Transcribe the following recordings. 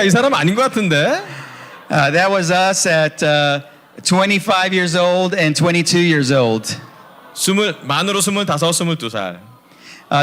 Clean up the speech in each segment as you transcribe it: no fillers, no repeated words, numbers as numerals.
이 사람 아닌 것 같은데? That was us at 25 years old and 22 years old. 만으로 25, 22살.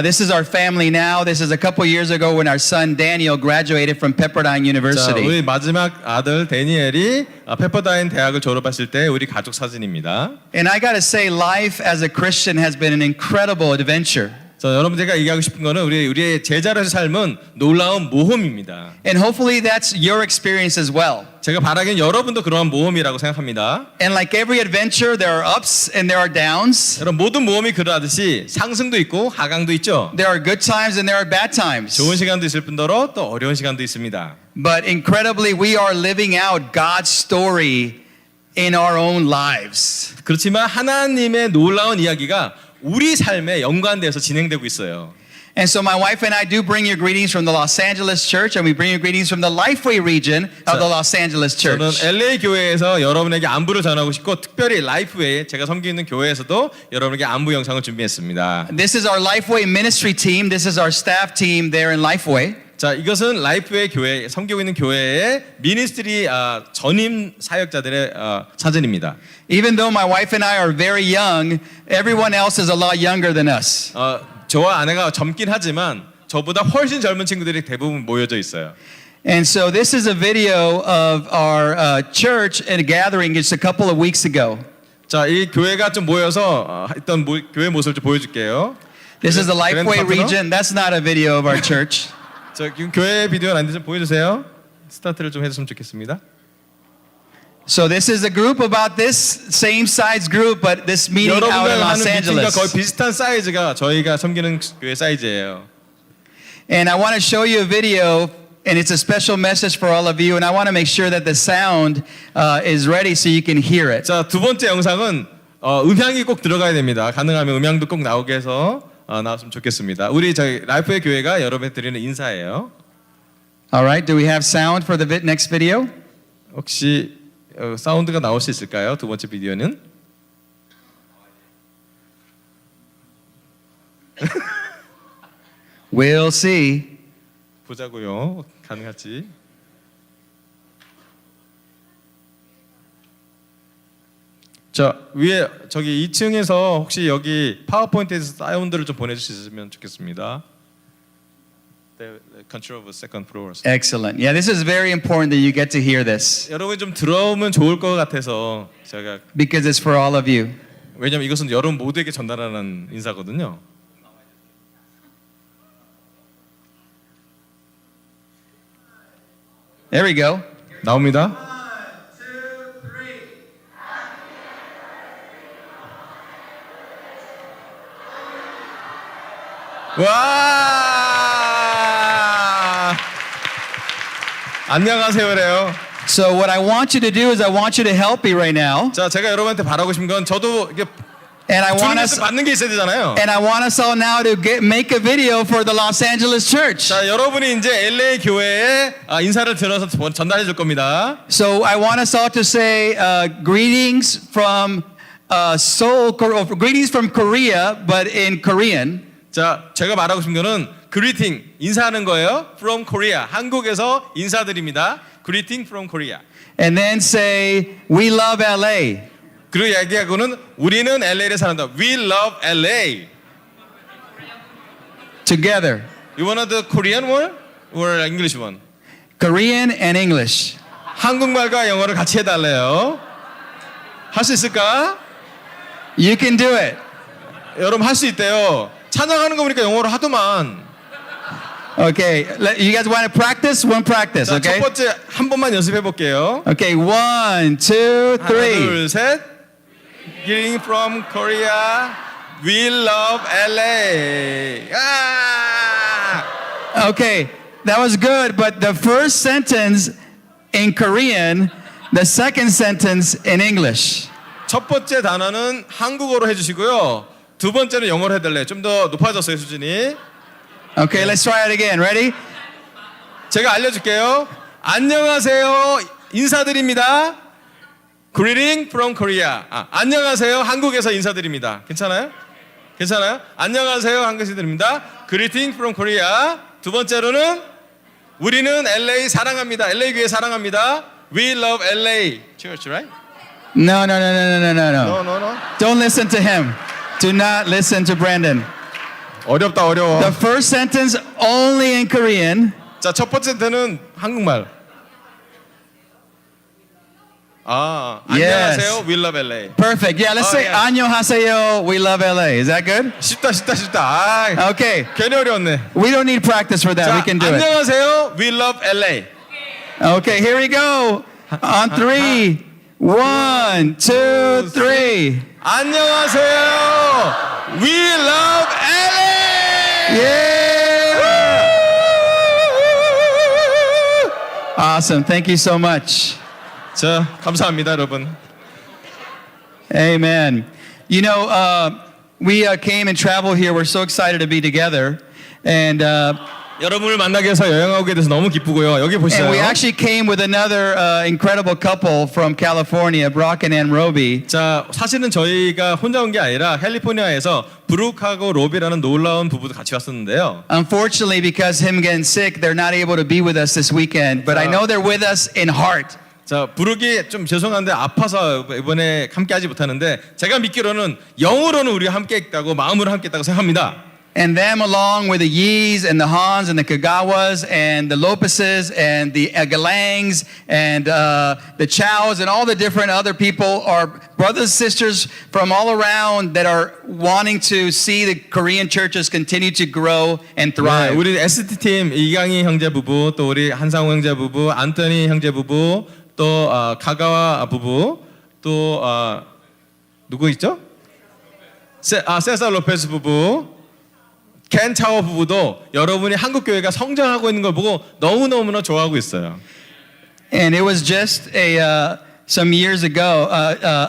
This is our family now. This is a couple years ago when our son Daniel graduated from Pepperdine 자, University. 우리 마지막 아들 데니엘이 페퍼다인 대학을 졸업했을 때 우리 가족 사진입니다. And I gotta say, life as a Christian has been an incredible adventure. 자, 여러분 제가 얘기하고 싶은 거는 우리의 제자로의 삶은 놀라운 모험입니다. And hopefully that's your experience as well. 제가 바라기엔 여러분도 그러한 모험이라고 생각합니다. And like every adventure, there are ups and there are downs. 여러분 모든 모험이 그러하듯이 상승도 있고 하강도 있죠. There are good times and there are bad times. 좋은 시간도 있을 뿐더러 또 어려운 시간도 있습니다. But incredibly, we are living out God's story in our own lives. 그렇지만 하나님의 놀라운 이야기가 우리 삶에 연관돼서 진행되고 있어요. And so my wife and I do bring you greetings from the Los Angeles church, and we bring you greetings from the Lifeway region of the Los Angeles 저는 church. LA 교회에서 여러분에게 안부를 전하고 싶고 특별히 라이프웨이 제가 섬기는 교회에서도 여러분에게 안부 영상을 준비했습니다. This is our Lifeway ministry team. This is our staff team there in Lifeway. 자, 이것은 라이프웨이 교회 섬기고 있는 교회의 미니스트리 전임 사역자들의 사진입니다. Even though my wife and I are very young, everyone else is a lot younger than us. 저와 아내가 젊긴 하지만 저보다 훨씬 젊은 친구들이 대부분 모여져 있어요. And so this is a video of our church and a gathering just a couple of weeks ago. 자, 이 교회가 좀 모여서 했던 교회 모습을 좀 보여줄게요. This is the Lifeway Grand Partner? region. That's not a video of our church. 저 지금 교회 비디오는 아닌데 좀 보여주세요. 스타트를 좀 해줬으면 좋겠습니다. So this is a group about this same size group, but this meeting out in 여러분들 Los 하는 미팅과 거의 Angeles. 비슷한 사이즈가 저희가 섬기는 교회 사이즈예요. And I want to show you a video, and it's a special message for all of you. And I want to make sure that the sound is ready so you can hear it. 자, 두 번째 영상은 음향이 꼭 들어가야 됩니다. 가능하면 음향도 꼭 나오게 해서 나왔으면 좋겠습니다. 우리 저희 라이프의 교회가 여러분에 드리는 인사예요. All right, do we have sound for the next video? 혹시 사운드가 나올 수 있을까요? 두 번째 비디오는? We'll see. 보자고요. 가능할지. 자, 위에 저기 2층에서 혹시 여기 파워포인트에서 사운드를 좀 보내주시면 좋겠습니다. The control of the second floor. Excellent. Yeah, this is very important that you get to hear this 여러분이 좀 들어오면 좋을 것 같아서 제가 because it's for all of you. 왜냐면 이것은 여러분 모두에게 전달하는 인사거든요. There we go. 나옵니다. 와! 안녕하세요래요. So what I want you to do is I want you to help me right now, 자, 제가 여러분한테 바라고 싶은 건 저도 이게 and I want us 주님께서 받는 게 있어야 되잖아요. and I want us all now to make a video for the Los Angeles church. 자, 여러분이 이제 LA 교회에 인사를 들어서 전달해 줄 겁니다. So I want us all to say greetings from Seoul, greetings from Korea, but in Korean. 자, 제가 말하고 싶은 거는 greeting 인사하는 거예요. From Korea 한국에서 인사드립니다. Greeting from Korea. And then say we love LA. 그리고 얘기하고는 우리는 LA에 사는다. We love LA. Together. You want the Korean one or English one? Korean and English. 한국말과 영어를 같이 해달래요. 할 수 있을까? You can do it. 여러분 할 수 있대요. 찬양하는 거 보니까 영어로 하더만. Okay, you guys want to practice? One practice, 자, okay? 첫 번째 한 번만 연습해 볼게요. Okay, 1, 2, 하나, 3. 둘, 셋. Greeting from Korea. We love LA. 아! Okay, that was good, but the first sentence in Korean, the second sentence in English. 첫 번째 단어는 한국어로 해주시고요. 두 번째는 영어로 해달래요. 좀 더 높아졌어요, 수준이. Okay, let's try it again. Ready? 제가 알려줄게요. 안녕하세요. 인사드립니다. Greeting from Korea. 안녕하세요. 한국에서 인사드립니다. 괜찮아요? 괜찮아요? 안녕하세요. 한국에서 인사드립니다. Greeting from Korea. 두 번째로는 우리는 LA 사랑합니다. LA 교회 사랑합니다. We love LA Church, right? No, no, no, no, no, no, no, No, no. no, no. Don't listen to him. Do not listen to Brandon. 어렵다 어려워. The first sentence only in Korean. 자, 첫 번째는 한국말. 아, Yes. 안녕하세요. We love LA. Perfect. Yeah, let's Oh, say yeah. 안녕하세요. We love LA. Is that good? 쉽다. 아, Okay. 괜히 어려웠네. We don't need practice for that. 자, We can do it. 안녕하세요. We love LA. Okay, here we go. On three. 1, 2, 3. 안녕하세요. We love LA. Yeah! Awesome. Thank you so much. 자, 감사합니다, 여러분. Amen. You know, we came and traveled here. We're so excited to be together. And 여러분을 만나게 해서 여행하게 돼서 너무 기쁘고요. 여기 보시죠. we actually came with another incredible couple from California, Brock and Ann Roby. 자, 사실은 저희가 혼자 온 게 아니라 캘리포니아에서 브룩하고 로비라는 놀라운 부부도 같이 왔었는데요. Unfortunately, because him getting sick, they're not able to be with us this weekend. But I know they're with us in heart. 자, 브룩이 좀 죄송한데 아파서 이번에 함께하지 못하는데 제가 믿기로는 영으로는 우리가 함께 있다고 마음으로 함께 있다고 생각합니다. And them, along with the Yees and the Hans and the Kagawas and the Lopeses and the Galangs and the Chows and all the different other people are brothers and sisters from all around that are wanting to see the Korean churches continue to grow and 네, thrive. 우리 ST팀 이강희 형제 부부, 또 우리 한상호 형제 부부, 안토니 형제 부부, 또 가가와 부부, 또 누구 있죠? 세사 로페스 부부, 켄 차오 부부도 여러분이 한국 교회가 성장하고 있는 걸 보고 너무너무나 좋아하고 있어요. And it was just some years ago,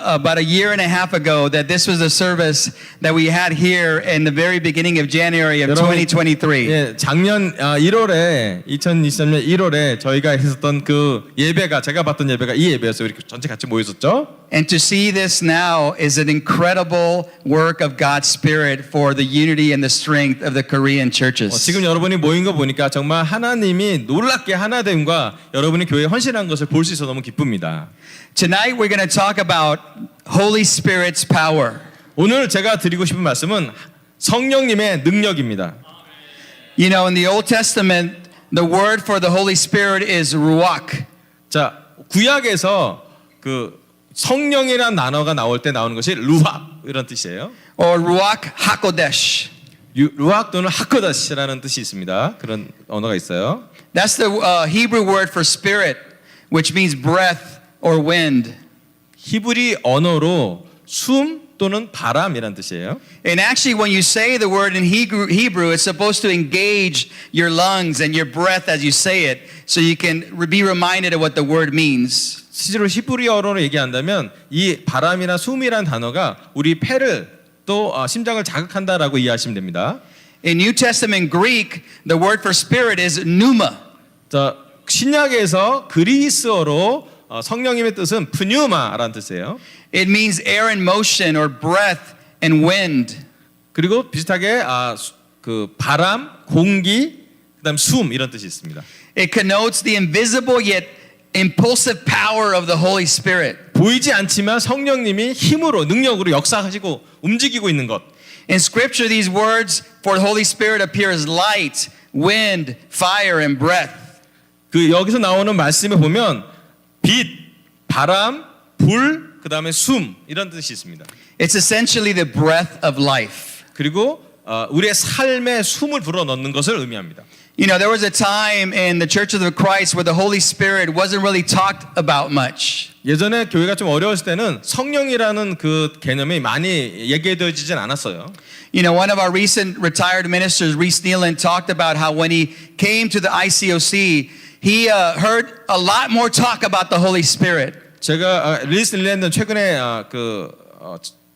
about a year and a half ago, that this was a service that we had here in the very beginning of January of 2023. 예, 작년 1월에 2023년 1월에 저희가 했었던 그 예배가 제가 봤던 예배가 이 예배였어요. 우리 전체 같이 모였었죠. And to see this now is an incredible work of God's Spirit for the unity and the strength of the Korean churches. 지금 여러분이 모인 거 보니까 정말 하나님이 놀랍게 하나됨과 여러분이 교회에 헌신한 것을 볼 수 있어 너무 기쁩니다. Tonight we're going to talk about Holy Spirit's power. 오늘 제가 드리고 싶은 말씀은 성령님의 능력입니다. You know, in the Old Testament, the word for the Holy Spirit is ruach. 자, 구약에서 그 성령이라는 단어가 나올 때 나오는 것이 루악 이런 뜻이에요. Or ruach hakodesh. 루악 또는 하코다시라는 뜻이 있습니다. 그런 언어가 있어요. That's the Hebrew word for spirit, which means breath or wind. 히브리 언어로 숨 또는 바람이란 뜻이에요. And actually, when you say the word in Hebrew, it's supposed to engage your lungs and your breath as you say it, so you can be reminded of what the word means. 실제로 히브리어로 얘기한다면 이 바람이나 숨이란 단어가 우리 폐를 또 심장을 자극한다라고 이해하시면 됩니다. In New Testament Greek, the word for spirit is pneuma. 자, 신약에서 그리스어로 성령님의 뜻은 pneuma라는 뜻이에요. It means air in motion or breath and wind. 그리고 비슷하게 그 바람, 공기, 그다음 숨 이런 뜻이 있습니다. It connotes the invisible yet impulsive power of the Holy Spirit. 보이지 않지만 성령님이 힘으로 능력으로 역사하시고 움직이고 있는 것. In Scripture, these words for the Holy Spirit appear as light, wind, fire, and breath. 그 여기서 나오는 말씀에 보면 빛, 바람, 불, 그다음에 숨 이런 뜻이 있습니다. It's essentially the breath of life. 그리고 우리의 삶에 숨을 불어넣는 것을 의미합니다. You know, there was a time in the Church of Christ where the Holy Spirit wasn't really talked about much. 예전에 교회가 좀 어려웠을 때는 성령이라는 그 개념이 많이 얘기되어지진 않았어요. You know, one of our recent retired ministers, Reese Nealon, talked about how when he came to the ICOC, he heard a lot more talk about the Holy Spirit. 제가 리스 릴랜드 최근에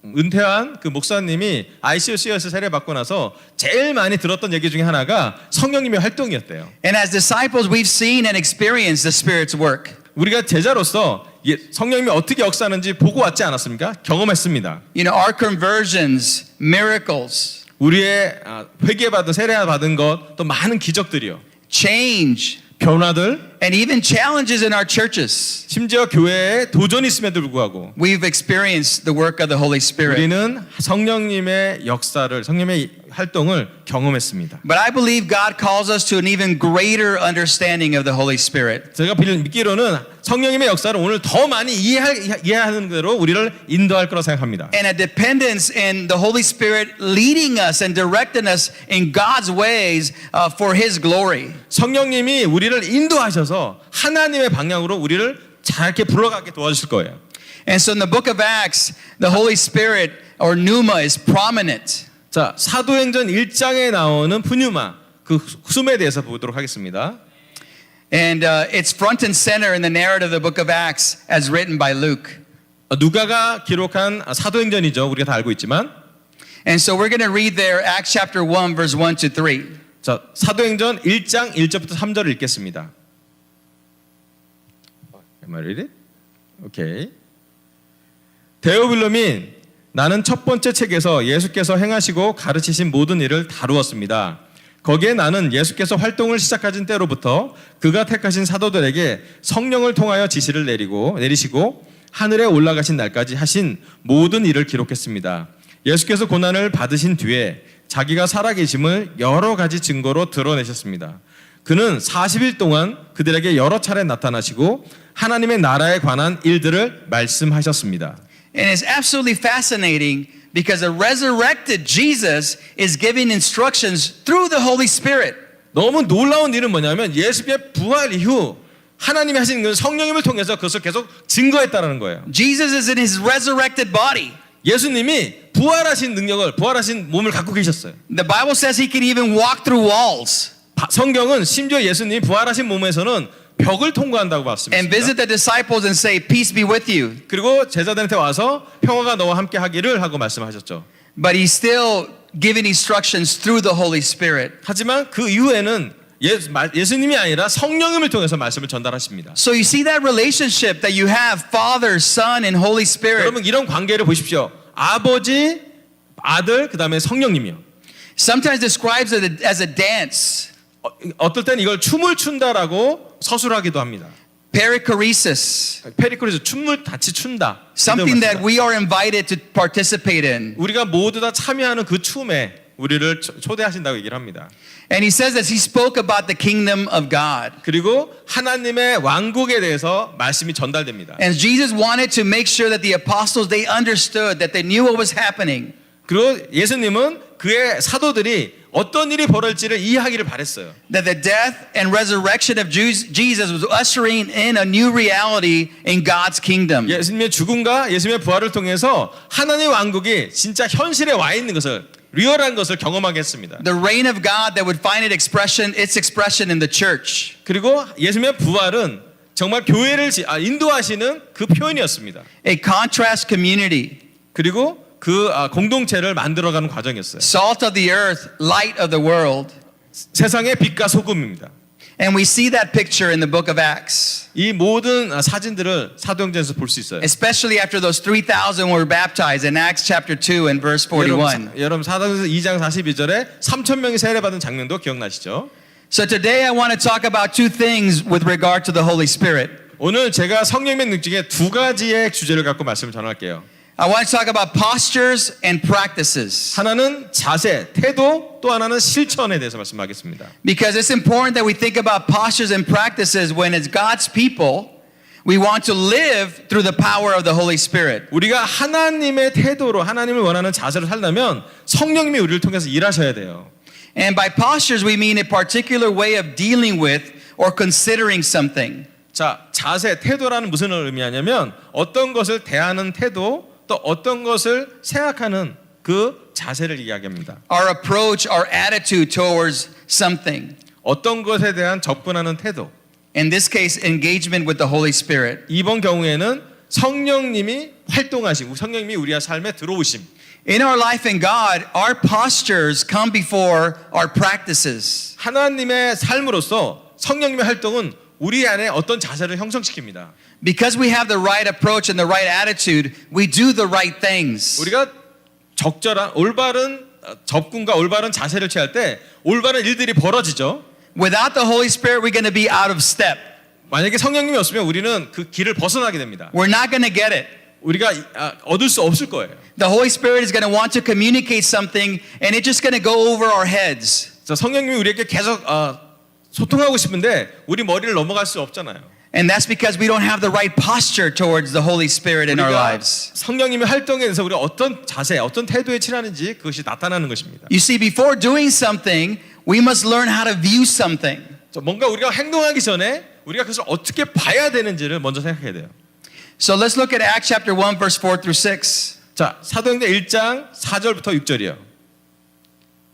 은퇴한 그 목사님이 ICOC에서 세례받고 나서 제일 많이 들었던 얘기 중에 하나가 성령님의 활동이었대요. And as disciples, we've seen and experienced the Spirit's work. 우리가 제자로서 성령님이 어떻게 역사하는지 보고 왔지 않았습니까? 경험했습니다. You know, our conversions, miracles, 우리의 회개받은 세례받은 것, 또 많은 기적들이요. change, 변화들, and even challenges in our churches, 심지어 교회에 도전이 있음에도 불구하고 we've experienced the work of the Holy Spirit. 우리는 성령님의 역사를, 성령님의 활동을 경험했습니다. But I believe God calls us to an even greater understanding of the Holy Spirit. 제가 믿기로는 성령님의 역사를 오늘 더 많이 이해하는 대로 우리를 인도할 거라고 생각합니다. And a dependence in the Holy Spirit leading us and directing us in God's ways for His glory. 성령님이 우리를 인도하셔서 하나님의 방향으로 우리를 잘게 불러가게 도와주실 거예요. And so in the book of Acts, the Holy Spirit or pneuma is prominent. 자, 사도행전 1장에 나오는 푸뉴마, 그 숨에 대해서 보도록 하겠습니다. And it's front and center in the narrative of the book of Acts as written by Luke. 누가가 기록한 사도행전이죠. 우리가 다 알고 있지만. And so we're going to read there Acts chapter 1 verse 1 to 3. 자, 사도행전 1장 1절부터 3절을 읽겠습니다. Am I read it? 오케이. 데오빌로민, 나는 첫 번째 책에서 예수께서 행하시고 가르치신 모든 일을 다루었습니다. 거기에 나는 예수께서 활동을 시작하신 때로부터 그가 택하신 사도들에게 성령을 통하여 지시를 내리시고 하늘에 올라가신 날까지 하신 모든 일을 기록했습니다. 예수께서 고난을 받으신 뒤에 자기가 살아계심을 여러 가지 증거로 드러내셨습니다. 그는 40일 동안 그들에게 여러 차례 나타나시고 하나님의 나라에 관한 일들을 말씀하셨습니다. And it's absolutely fascinating because the resurrected Jesus is giving instructions through the Holy Spirit. 너무 놀라운 일은 뭐냐면 예수의 부활 이후 하나님이 하신 그 성령님을 통해서 그것을 계속 증거했다는 거예요. Jesus is in his resurrected body. 예수님이 부활하신 능력을, 부활하신 몸을 갖고 계셨어요. The Bible says he can even walk through walls 성경은 심지어 예수님이 부활하신 몸에서는 벽을 통과한다고 and 봤습니다. visit the disciples and say, "Peace be with you." 그리고 제자들한테 와서 평화가 너와 함께 하기를 하고 말씀하셨죠. But he's still giving instructions through the Holy Spirit. 하지만 그 이후에는 예수님이 아니라 성령님을 통해서 말씀을 전달하십니다. So you see that relationship that you have, Father, Son, and Holy Spirit. 여러분 이런 관계를 보십시오. 아버지, 아들, 그 다음에 성령님이요. Sometimes describes it as a dance. 어떨 땐 이걸 춤을 춘다라고 서술하기도 합니다. Perichoresis. 페리코리스 춤을 같이 춘다. Something that we are invited to participate in. 우리가 모두 다 참여하는 그 춤에 우리를 초대하신다고 얘기를 합니다. And he says that he spoke about the kingdom of God. 그리고 하나님의 왕국에 대해서 말씀이 전달됩니다. And Jesus wanted to make sure that the apostles, they understood, that they knew what was happening. 그리고 예수님은 그의 사도들이 어떤 일이 벌어질지를 이해하기를 바랬어요. That the death and resurrection of Jesus was ushering in a new reality in God's kingdom. 예수님의 죽음과 예수님의 부활을 통해서 하나님의 왕국이 진짜 현실에 와 있는 것을, 리얼한 것을 경험하게 했습니다. The reign of God that would find its expression in the church. 그리고 예수님의 부활은 정말 교회를 인도하시는 그 표현이었습니다. A contrast community. 그리고 그 공동체를 만들어가는 과정이었어요. Salt of the earth, light of the world. 세상의 빛과 소금입니다. And we see that picture in the book of Acts. 이 모든 사진들을 사도행전에서 볼 수 있어요. Especially after those 3,000 were baptized in Acts chapter 2 and verse 41. 여러분 사도행전 2장 42절에 3,000명이 세례받은 장면도 기억나시죠? So today I want to talk about two things with regard to the Holy Spirit. 오늘 제가 성령의 능력 중에 두 가지의 주제를 갖고 말씀을 전할게요. I want to talk about postures and practices. 하나는 자세, 태도, 또 하나는 실천에 대해서 말씀하겠습니다. Because it's important that we think about postures and practices when as God's people, we want to live through the power of the Holy Spirit. 우리가 하나님의 태도로 하나님을 원하는 자세로 살려면 성령님이 우리를 통해서 일하셔야 돼요. And by postures we mean a particular way of dealing with or considering something. 자, 자세, 태도라는 무슨 의미하냐면 어떤 것을 대하는 태도, 또 어떤 것을 생각하는 그 자세를 이야기합니다. Our approach, our attitude towards something. 어떤 것에 대한 접근하는 태도. In this case, engagement with the Holy Spirit. 이번 경우에는 성령님이 활동하시고 성령님이 우리의 삶에 들어오심. In our life in God, our postures come before our practices. 하나님의 삶으로서 성령님의 활동은 우리 안에 어떤 자세를 형성시킵니다. Because we have the right approach and the right attitude, we do the right things. 우리가 적절한 올바른 접근과 올바른 자세를 취할 때 올바른 일들이 벌어지죠. Without the Holy Spirit, we're going to be out of step. 만약에 성령님이 없으면 우리는 그 길을 벗어나게 됩니다. We're not going to get it. 우리가 얻을 수 없을 거예요. The Holy Spirit is going to want to communicate something, and it's just going to go over our heads. 자, 성령님이 우리에게 계속 소통하고 싶은데 우리 머리를 넘어갈 수 없잖아요. And that's because we don't have the right posture towards the Holy Spirit in our 우리가 lives. 성령님의 활동에 대해서 우리가 어떤 자세, 어떤 태도에 취하는지 그것이 나타나는 것입니다. You see, before doing something, we must learn how to view something. 뭔가 우리가 행동하기 전에 우리가 그것을 어떻게 봐야 되는지를 먼저 생각해야 돼요. So let's look at Acts chapter 1, verse 4 through 6. 자, 사도행전 1장 4절부터 6절이요.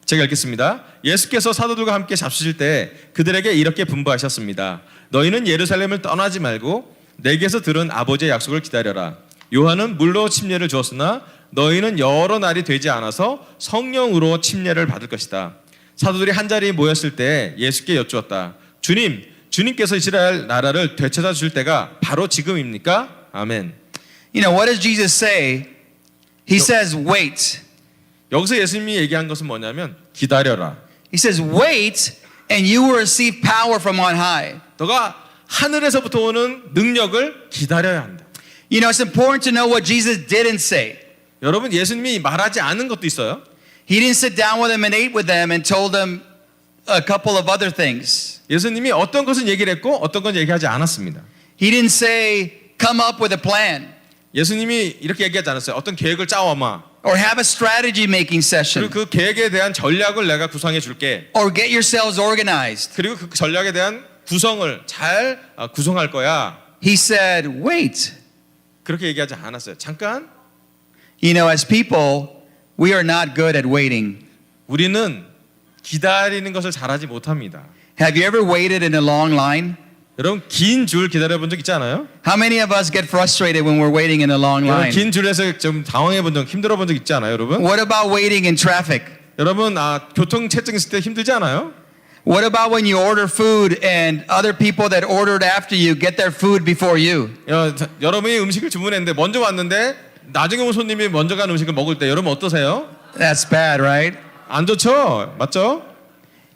제가 읽겠습니다. 예수께서 사도들과 함께 잡수실 때 그들에게 이렇게 분부하셨습니다. 너희는 예루살렘을 떠나지 말고 내게서 들은 아버지의 약속을 기다려라. 요한은 물로 침례를 주었으나 너희는 여러 날이 되지 않아서 성령으로 침례를 받을 것이다. 사도들이 한자리에 모였을 때 예수께 여쭈었다. 주님, 주님께서 이스라엘 나라를 되찾아 줄 때가 바로 지금입니까? 아멘. You know, what does Jesus say? He says, wait. 여기서 예수님이 얘기한 것은 뭐냐면 기다려라. He says, wait, and you will receive power from on high. 너가 하늘에서부터 오는 능력을 기다려야 한다. You know, it's important to know what Jesus didn't say. 여러분, 예수님이 말하지 않은 것도 있어요. He didn't sit down with them and ate with them and told them a couple of other things. 예수님이 어떤 것은 얘기를 했고 어떤 건 얘기하지 않았습니다. He didn't say, come up with a plan 예수님이 이렇게 얘기하지 않았어요. 어떤 계획을 짜와마. or have a strategy making session 그리고 그 계획에 대한 전략을 내가 구성해 줄게. or get yourselves organized. 그리고 그 전략에 대한 구성을 잘 구성할 거야. He said, wait. 그렇게 얘기하지 않았어요. 잠깐. You know, as people, we are not good at waiting. 우리는 기다리는 것을 잘하지 못합니다. Have you ever waited in a long line? 여러분 긴 줄 기다려 본 적 있지 않아요? How many of us get frustrated when we're waiting in a long 여러분 line? 긴 줄에서 좀 당황해 본 적, 힘들어 본 적 있지 않아요, 여러분? What about waiting in traffic? 여러분 교통 체증 있을 때 힘들지 않아요? What about when you order food and other people that ordered after you get their food before you? 여러분이 음식을 주문했는데 먼저 왔는데 나중에 온 손님이 먼저 간 음식을 먹을 때 여러분 어떠세요? That's bad, right? 안 좋죠? 맞죠?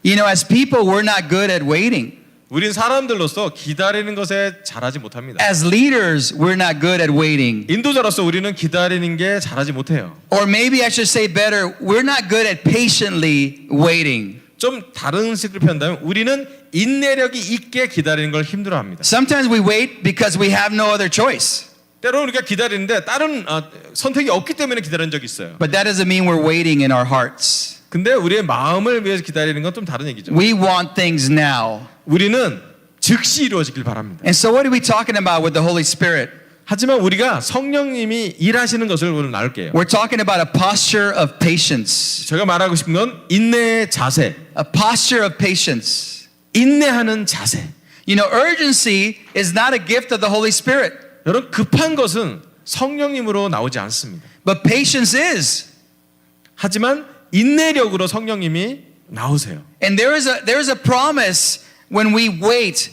You know, as people, we're not good at waiting. 우린 사람들로서 기다리는 것에 잘하지 못합니다. As leaders, we're not good at waiting. 인도자로서 우리는 기다리는 게 잘하지 못해요. Or maybe I should say better, we're not good at patiently waiting. 좀 다른 식으로 표현한다면 우리는 인내력이 있게 기다리는 걸 힘들어합니다. Sometimes we wait because we have no other choice. 때로는 우리가 기다리는데 다른 선택이 없기 때문에 기다리는 적이 있어요. But that doesn't mean we're waiting in our hearts. 근데 우리의 마음을 위해서 기다리는 건 좀 다른 얘기죠. We want things now. 우리는 즉시 이루어지길 바랍니다. And so what are we talking about with the Holy Spirit? 하지만 우리가 성령님이 일하시는 것을 오늘 나눌게요. We're talking about a posture of patience. 제가 말하고 싶은 건 인내의 자세, A posture of patience. 인내하는 자세. You know, urgency is not a gift of the Holy Spirit, 여러분 급한 것은 성령님으로 나오지 않습니다. but patience is. 하지만 인내력으로 성령님이 나오세요. And there is a promise when we wait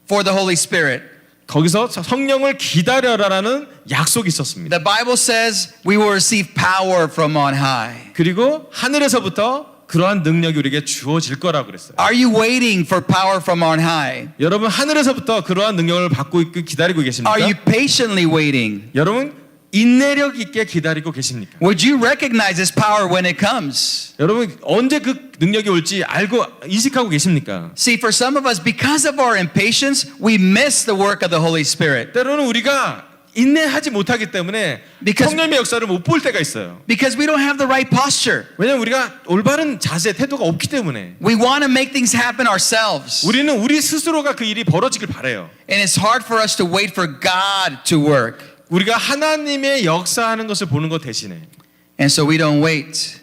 for the Holy Spirit. 거기서 성령을 기다려라라는 약속이 있었습니다. The Bible says we will receive power from on high. 그리고 하늘에서부터 그러한 능력이 우리에게 주어질 거라고 그랬어요. Are you waiting for power from on high? 여러분 하늘에서부터 그러한 능력을 받고 있고 기다리고 계십니까? Are you patiently waiting? 여러분 인내력 있게 기다리고 계십니까? Would you recognize this power when it comes? 여러분 언제 그 능력이 올지 알고 인식하고 계십니까? See, for some of us, because of our impatience, we miss the work of the Holy Spirit. 때로는 우리가 인내하지 못하기 때문에 Because- 성령의 역사를 못 볼 때가 있어요. Because we don't have the right posture. 왜냐하면 우리가 올바른 자세, 태도가 없기 때문에 We want to make things happen ourselves. 우리는 우리 스스로가 그 일이 벌어지길 바라요. And it's hard for us to wait for God to work. 우리가 하나님의 역사하는 것을 보는 것 대신에 And so we don't wait.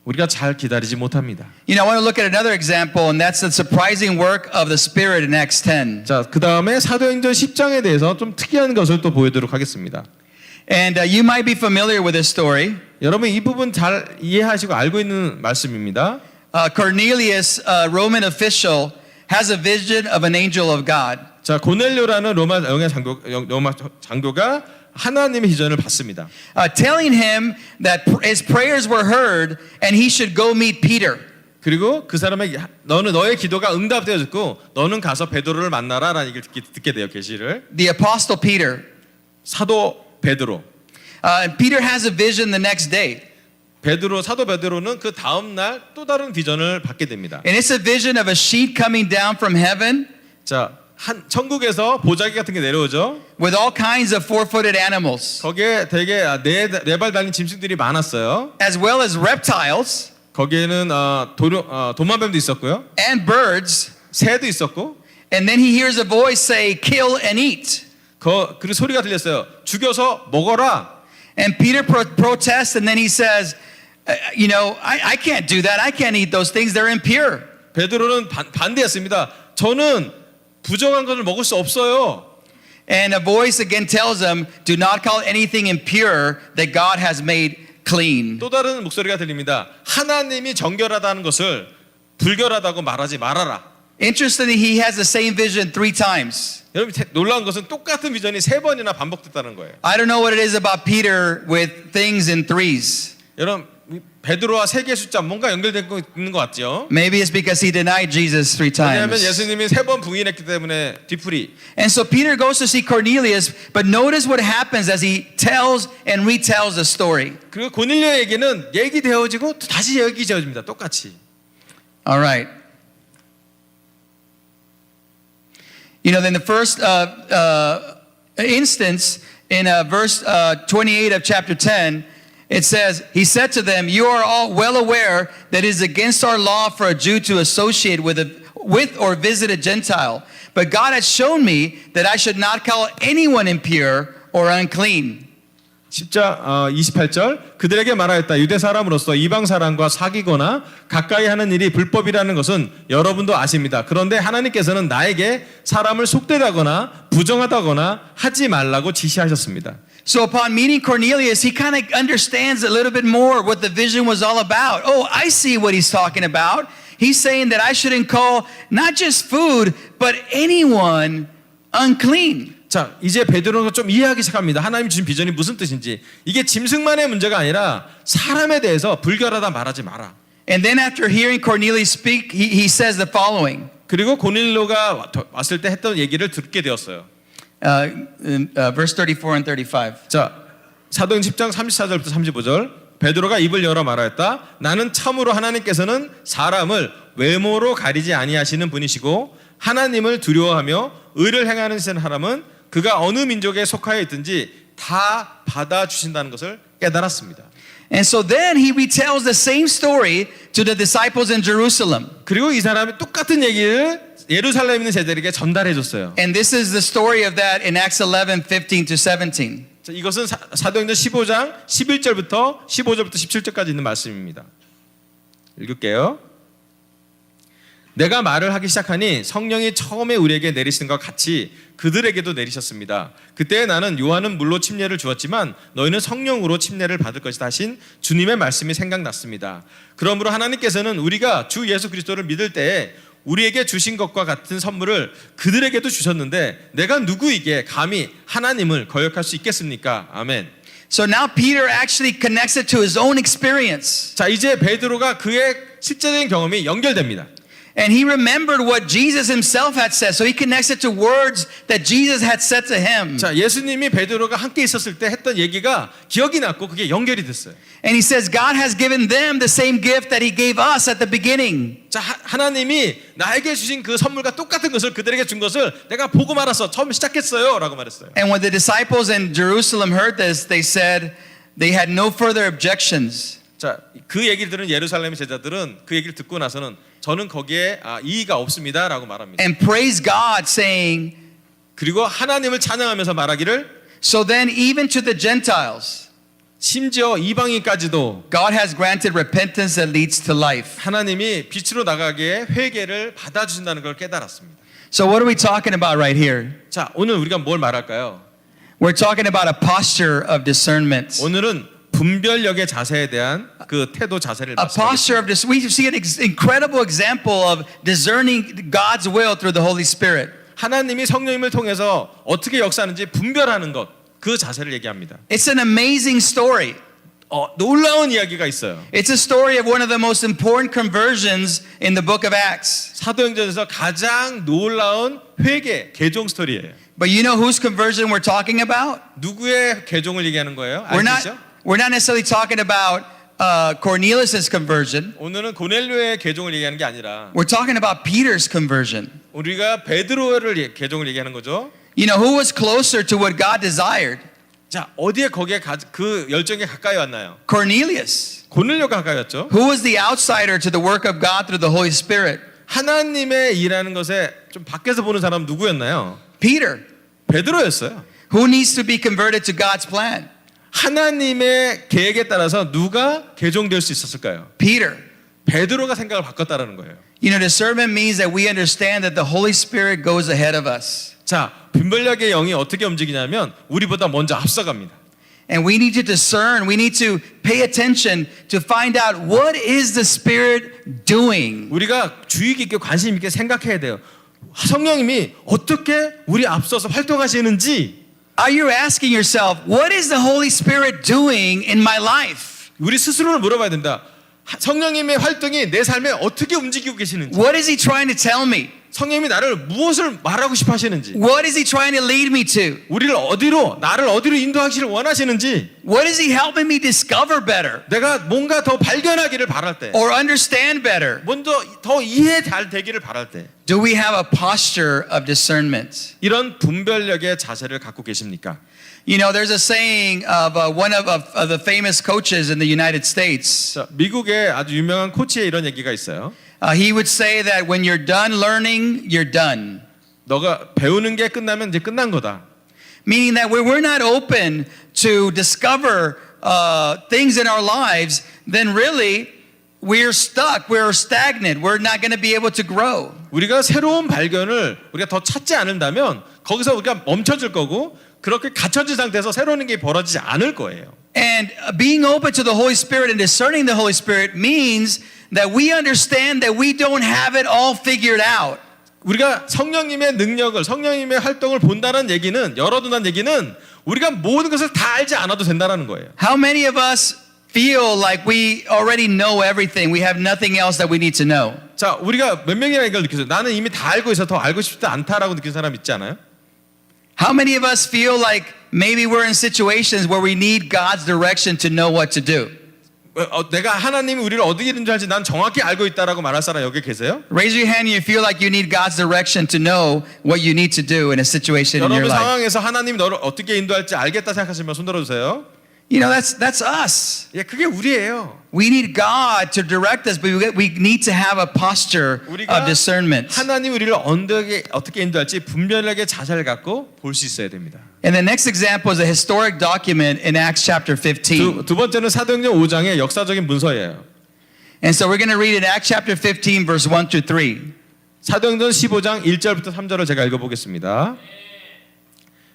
우리가 잘 기다리지 못합니다. You know, I want to look at another example, and that's the surprising work of the Spirit in Acts 10. 자, 그 다음에 사도행전 10장에 대해서 좀 특이한 것을 또 보여드리도록 하겠습니다. And you might be familiar with this story. 여러분 이 부분 잘 이해하시고 알고 있는 말씀입니다. Cornelius, a Roman official, has a vision of an angel of God. 자, 고넬료라는 로마 장교가 하나님의 비전을 받습니다. Telling him that his prayers were heard and he should go meet Peter. 그리고 그 사람에게 너의 기도가 응답되어졌고 너는 가서 베드로를 만나라라는 얘기를 듣게 돼요. 계시를. The Apostle Peter. 사도 베드로. Peter has a vision the next day. 사도 베드로는 그 다음 날 또 다른 비전을 받게 됩니다. And it's a vision of a sheet coming down from heaven 자, 천국에서 보자기 같은 게 내려오죠. with all kinds of four-footed animals, 거기에 되게 네 발 달린 짐승들이 많았어요. as well as reptiles 거기에는 도마뱀도 있었고요. and birds. 새도 있었고. And then he hears a voice say, "Kill and eat." 그리고 소리가 들렸어요. 죽여서 먹어라. And Peter protests, and then he says, I can't do that. I can't eat those things. They're impure. 베드로는 반대했습니다. 저는 부정한 것을 먹을 수 없어요. And a voice again tells him, "Do not call anything impure that God has made clean." 또 다른 목소리가 들립니다. 하나님이 정결하다는 것을 불결하다고 말하지 말아라. Interestingly, he has the same vision 3 times. 여러분 놀라운 것은 똑같은 비전이 3번이나 반복됐다는 거예요. I don't know what it is about Peter with things in threes. 여러분 베드로와 3개의 숫자 뭔가 연결되고 있는 것 같죠? Maybe it's because he denied Jesus 3 왜냐하면 times. 예수님이 3번 부인했기 때문에 뒤풀이. And so Peter goes to see Cornelius, but notice what happens as he tells and retells the story. 그리고 고넬료에게는 얘기되어지고 또 다시 얘기되어집니다. 똑같이. All right. In the first instance, in verse 28 of chapter 10, it says, "He said to them, 'You are all well aware that it is against our law for a Jew to associate with or visit a Gentile. But God has shown me that I should not call anyone impure or unclean.'" 10장 28절 그들에게 말하였다. 유대 사람으로서 이방 사람과 사귀거나 가까이 하는 일이 불법이라는 것은 여러분도 아십니다. 그런데 하나님께서는 나에게 사람을 속되다거나 부정하다거나 하지 말라고 지시하셨습니다. So upon meeting Cornelius, he kind of understands a little bit more what the vision was all about. Oh, I see what he's talking about. He's saying that I shouldn't call not just food, but anyone unclean. 자, 이제 베드로가 좀 이해하기 시작합니다. 하나님 주신 비전이 무슨 뜻인지. 이게 짐승만의 문제가 아니라 사람에 대해서 불결하다 말하지 마라. And then after hearing Cornelius speak, he says the following. 그리고 고넬료가 왔을 때 했던 얘기를 듣게 되었어요. Verse 34 and 35. 자, 사도행 10장 34절부터 35절. 베드로가 입을 열어 말하였다. 나는 참으로 하나님께서는 사람을 외모로 가리지 아니하시는 분이시고 하나님을 두려워하며 의를 행하는 사람은 그가 어느 민족에 속하여 있든지 다 받아주신다는 것을 깨달았습니다. And so then he retells the same story to the disciples in Jerusalem. 그리고 이 사람이 똑같은 얘기를 예루살렘에 있는 제자들에게 전달해 줬어요. And this is the story of that in Acts 11:15 to 17. 자, 이것은 사도행전 15장 11절부터 15절부터 17절까지 있는 말씀입니다. 읽을게요. 내가 말을 하기 시작하니 성령이 처음에 우리에게 내리시는 것 같이 그들에게도 내리셨습니다. 그때 나는 요한은 물로 침례를 주었지만 너희는 성령으로 침례를 받을 것이다 하신 주님의 말씀이 생각났습니다. 그러므로 하나님께서는 우리가 주 예수 그리스도를 믿을 때에 우리에게 주신 것과 같은 선물을 그들에게도 주셨는데 내가 누구에게 감히 하나님을 거역할 수 있겠습니까? 아멘. So now Peter actually connects it to his own experience. 자, 이제 베드로가 그의 실제적인 경험이 연결됩니다. And he remembered what Jesus himself had said. So he connects it to words that Jesus had said to him. 자, 예수님이 베드로가 함께 있었을 때 했던 얘기가 기억이 났고 그게 연결이 됐어요. And he says God has given them the same gift that he gave us at the beginning. 자, 하나님이 나에게 주신 그 선물과 똑같은 것을 그들에게 준 것을 내가 보고 말아서 처음 시작했어요 라고 말했어요. And when the disciples in Jerusalem heard this, they said they had no further objections. 자, 그 얘기를 들은 예루살렘 제자들은 그 얘기를 듣고 나서는 저는 거기에 이의가 없습니다 라고 말합니다. And praise God, saying, 그리고 하나님을 찬양하면서 말하기를 so then even to the Gentiles, 심지어 이방인까지도 God has granted repentance that leads to life. 하나님이 빛으로 나가게 회개를 받아주신다는 걸 깨달았습니다. So what are we talking about right here? 자, 오늘 우리가 뭘 말할까요? We're talking about a posture of discernment. 오늘은 분별력의 자세에 대한 그 태도 자세를 A posture 말씀하겠습니다. of this. We see an incredible example of discerning God's will through the Holy Spirit. 하나님이 성령님을 통해서 어떻게 역사하는지 분별하는 것, 그 자세를 얘기합니다. It's an amazing story. 놀라운 이야기가 있어요. It's a story of one of the most important conversions in the book of Acts. 사도행전에서 가장 놀라운 회개, 개종 스토리예요. But you know whose conversion we're talking about? 누구의 개종을 얘기하는 거예요? We're 아시죠? not necessarily talking about Cornelius' conversion. 오늘은 고넬료의 개종을 얘기하는 게 아니라 We're talking about Peter's conversion. 우리가 베드로를 개종을 얘기하는 거죠. You know, who was closer to what God desired? 자, 어디에 거기에 그 열정에 가까이 왔나요? Cornelius. 고넬료가 가까이 왔죠. Who was the outsider to the work of God through the Holy Spirit? 하나님의 일하는 것에 좀 밖에서 보는 사람 누구였나요? Peter. 베드로였어요. Who needs to be converted to God's plan? 하나님의 계획에 따라서 누가 개종될 수 있었을까요? Peter. 베드로가 생각을 바꿨다라는 거예요. You know, discernment means that we understand that the Holy Spirit goes ahead of us. 자, 분별력의 영이 어떻게 움직이냐면 우리보다 먼저 앞서갑니다. And we need to discern, we need to pay attention to find out what is the Spirit doing. 우리가 주의 깊게 관심 있게 생각해야 돼요. 성령님이 어떻게 우리 앞서서 활동하시는지 Are you asking yourself, what is the Holy Spirit doing in my life? 우리 스스로를 물어봐야 된다. 성령님의 활동이 내 삶에 어떻게 움직이고 계시는지, What is He trying to tell me? 성령님이 나를 무엇을 말하고 싶어 하시는지, What is He trying to lead me to? 나를 어디로 인도하기를 원하시는지, What is He helping me discover better 내가 뭔가 더 발견하기를 바랄 때, or understand better? 먼저 더 이해 잘 되기를 바랄 때, Do we have a posture of discernment? 이런 분별력의 자세를 갖고 계십니까? You know, there's a saying of one of the famous coaches in the United States. 자, 미국의 아주 유명한 코치의 이런 얘기가 있어요. He would say that when you're done learning, you're done. 너가 배우는 게 끝나면 이제 끝난 거다. Meaning that when we're not open to discover things in our lives, then really we're stuck, we're stagnant, we're not going to be able to grow. 우리가 새로운 발견을 우리가 더 찾지 않는다면 거기서 우리가 멈춰질 거고 그렇게 갇혀진 상태에서 새로운 게 벌어지지 않을 거예요. And being open to the Holy Spirit and discerning the Holy Spirit means that we understand that we don't have it all figured out. 우리가 성령님의 능력을, 성령님의 활동을 본다는 얘기는, 열어둔다는 얘기는 우리가 모든 것을 다 알지 않아도 된다는 거예요. How many of us feel like we already know everything? We have nothing else that we need to know. 자, 우리가 몇 명이나 이걸 느꼈어요. 나는 이미 다 알고 있어 더 알고 싶지 않다라고 느낀 사람 있지 않아요? How many of us feel like maybe we're in situations where we need God's direction to know what to do? 내가 하나님이 우리를 어디에 있는 줄 알지 난 정확히 알고 있다라고 말할 사람 여기 계세요? Raise your hand if you feel like you need God's direction to know what you need to do in a situation in your 여러분 life. 상황에서 하나님이 너를 어떻게 인도할지 알겠다 생각하시면 손 들어주세요. You know, that's us. 예, 그게 우리예요. We need God to direct us, but we need to have a posture of 우리가 discernment. 하나님 우리를 어떻게 인도할지 분별력의 자세를 갖고 볼 수 있어야 됩니다. And the next example is a historic document in Acts chapter 15. 두 번째는 사도행전 5장의 역사적인 문서예요. And so we're going to read in Acts chapter 15 verse 1 through 3. 사도행전 15장 1절부터 3절을 제가 읽어보겠습니다.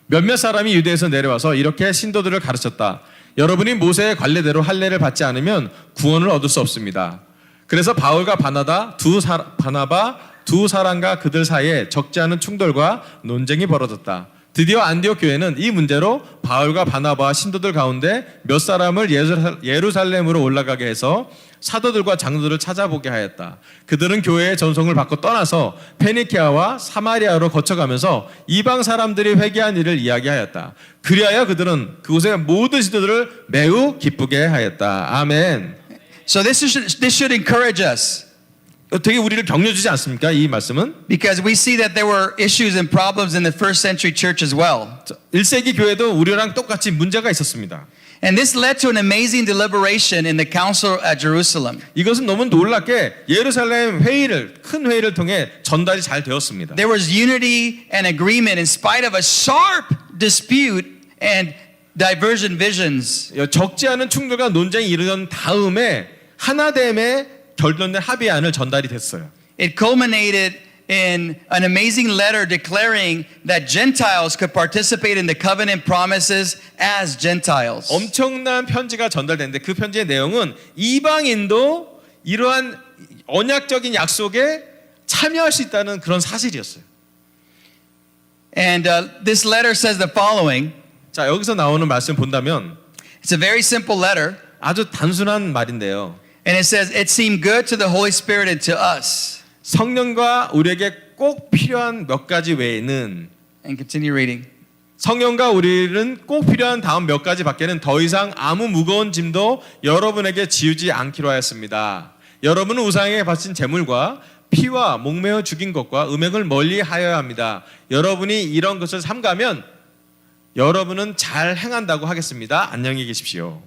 몇몇 사람이 유대에서 내려와서 이렇게 신도들을 가르쳤다. 여러분이 모세의 관례대로 할례를 받지 않으면 구원을 얻을 수 없습니다. 그래서 바울과 바나바 두 사람과 그들 사이에 적지 않은 충돌과 논쟁이 벌어졌다. 드디어 안디옥 교회는 이 문제로 바울과 바나바와 신도들 가운데 몇 사람을 예루살렘으로 올라가게 해서 사도들과 장로들을 찾아보게 하였다. 그들은 교회의 전송을 받고 떠나서 페니키아와 사마리아로 거쳐가면서 이방 사람들이 회개한 일을 이야기하였다. 그리하여 그들은 그곳의 모든 신도들을 매우 기쁘게 하였다. 아멘. So this should encourage us. 되게 우리를 격려주지 않습니까? 이 말씀은? Because we see that there were issues and problems in the first century church as well. 1세기 교회도 우리랑 똑같이 문제가 있었습니다. And this led to an amazing deliberation in the council at Jerusalem. 이것은 너무 놀랍게 예루살렘 큰 회의를 통해 전달이 잘 되었습니다. There was unity and agreement in spite of a sharp dispute and divergent visions. 적지 않은 충돌과 논쟁이 이르던 다음에 하나됨의 결론된 합의안을 전달이 됐어요. It culminated in an amazing letter declaring that Gentiles could participate in the covenant promises as Gentiles. 엄청난 편지가 전달됐는데 그 편지의 내용은 이방인도 이러한 언약적인 약속에 참여할 수 있다는 그런 사실이었어요. And this letter says the following. 자, 여기서 나오는 말씀 본다면 It's a very simple letter. 아주 단순한 말인데요. And it says, it seemed good to the Holy Spirit and to us. 성령과 우리에게 꼭 필요한 몇 가지 외에는 And continue reading. 성령과 우리는 꼭 필요한 다음 몇 가지 밖에는 더 이상 아무 무거운 짐도 여러분에게 지우지 않기로 하였습니다. 여러분은 우상에게 바친 제물과 피와 목매어 죽인 것과 음행을 멀리 하여야 합니다. 여러분이 이런 것을 삼가면 여러분은 잘 행한다고 하겠습니다. 안녕히 계십시오.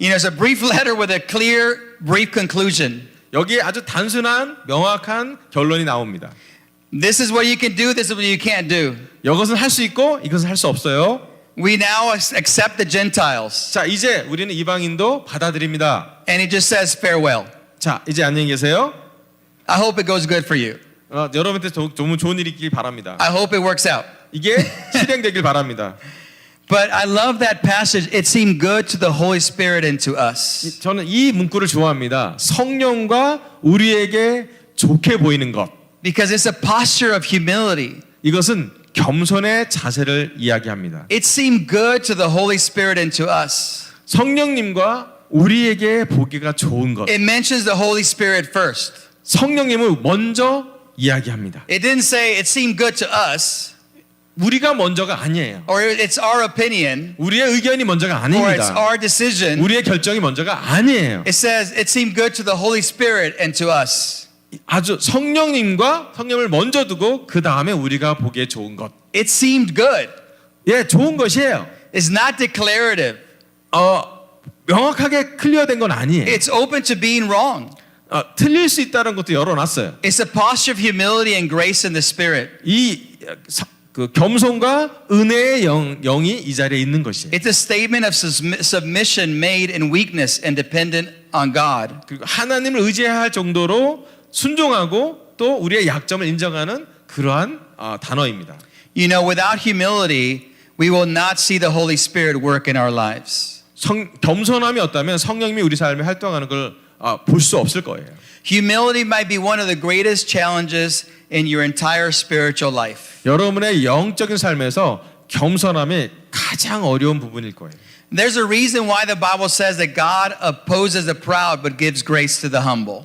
You know, it's a brief letter with a clear, brief conclusion. 여기에 아주 단순한 명확한 결론이 나옵니다. This is what you can do, this is what you can't do. 이것은 할 수 있고 이것은 할 수 없어요. We now accept the Gentiles. 자, 이제 우리는 이방인도 받아들입니다. And it just says farewell. 자, 이제 안녕히 계세요. I hope it goes good for you. 여러분한테 너무 좋은 일이 있길 바랍니다. I hope it works out. 이게 실행되길 바랍니다. But I love that passage. It seemed good to the Holy Spirit and to us. 저는 이 문구를 좋아합니다. 성령과 우리에게 좋게 보이는 것. Because it's a posture of humility. 이것은 겸손의 자세를 이야기합니다. It seemed good to the Holy Spirit and to us. 성령님과 우리에게 보기가 좋은 것. It mentions the Holy Spirit first. 성령님을 먼저 이야기합니다. It didn't say it seemed good to us, 우리가 먼저가 아니에요. or it's our opinion, 우리의 의견이 먼저가 or it's 아닙니다. our decision. 우리의 결정이 먼저가 아니에요. It says it seemed good to the Holy Spirit and to us. 아주 성령님과 성령을 먼저 두고 그 다음에 우리가 보기에 좋은 것. It seemed good. 예, 좋은 것이에요. It's not declarative. 명확하게 클리어된 건 아니에요. It's open to being wrong. 틀릴 수 있다는 것도 열어놨어요. It's a posture of humility and grace in the Spirit. 그 겸손과 은혜의 영이 이 자리에 있는 것이에요. It's a statement of submission made in weakness and dependent on God. 그리고 하나님을 의지해야 할 정도로 순종하고 또 우리의 약점을 인정하는 그러한 단어입니다. You know, without humility, we will not see the Holy Spirit work in our lives. 겸손함이 없다면 성령님이 우리 삶에 활동하는 걸 볼 수 없을 거예요. Humility might be one of the greatest challenges in your entire spiritual life. 여러분의 영적인 삶에서 겸손함이 가장 어려운 부분일 거예요. There's a reason why the Bible says that God opposes the proud but gives grace to the humble.